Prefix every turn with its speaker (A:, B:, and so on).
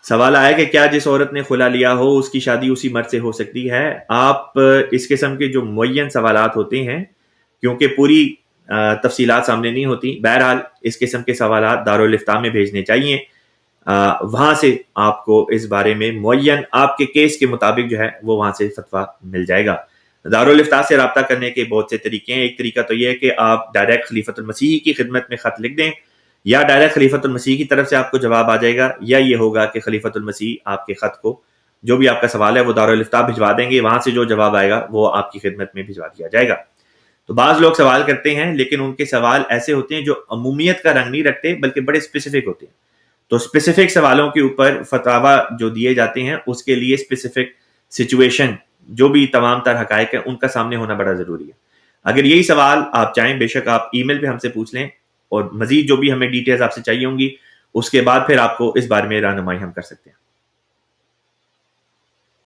A: سوال آیا کہ کیا جس عورت نے خلا لیا ہو اس کی شادی اسی مرد سے ہو سکتی ہے؟ آپ اس قسم کے جو معین سوالات ہوتے ہیں، کیونکہ پوری تفصیلات سامنے نہیں ہوتی، بہرحال اس قسم کے سوالات دارالافتاء میں بھیجنے چاہیے، وہاں سے آپ کو اس بارے میں معین آپ کے کیس کے مطابق جو ہے وہ وہاں سے فتویٰ مل جائے گا۔ دارالافتاء سے رابطہ کرنے کے بہت سے طریقے ہیں۔ ایک طریقہ تو یہ ہے کہ آپ ڈائریکٹ خلیفۃ المسیح کی خدمت میں خط لکھ دیں، یا ڈائریکٹ خلیفۃ المسیح کی طرف سے آپ کو جواب آ جائے گا، یا یہ ہوگا کہ خلیفۃ المسیح آپ کے خط کو، جو بھی آپ کا سوال ہے وہ دارالافتاء بھجوا دیں گے، وہاں سے جو جواب آئے گا وہ آپ کی خدمت میں بھجوا دیا جائے گا۔ تو بعض لوگ سوال کرتے ہیں لیکن ان کے سوال ایسے ہوتے ہیں جو عمومیت کا رنگ نہیں رکھتے بلکہ بڑے اسپیسیفک ہوتے ہیں، تو اسپیسیفک سوالوں کے اوپر فتاویٰ جو دیے جاتے ہیں اس کے لیے اسپیسیفک سچویشن، جو بھی تمام تر حقائق ہیں ان کا سامنے ہونا بڑا ضروری ہے۔ اگر یہی سوال آپ چاہیں بے شک آپ ای میل پہ ہم سے پوچھ لیں، اور مزید جو بھی ہمیں ڈیٹیلز آپ سے چاہیے ہوں گی اس کے بعد پھر آپ کو اس بارے میں رہنمائی ہم کر سکتے ہیں۔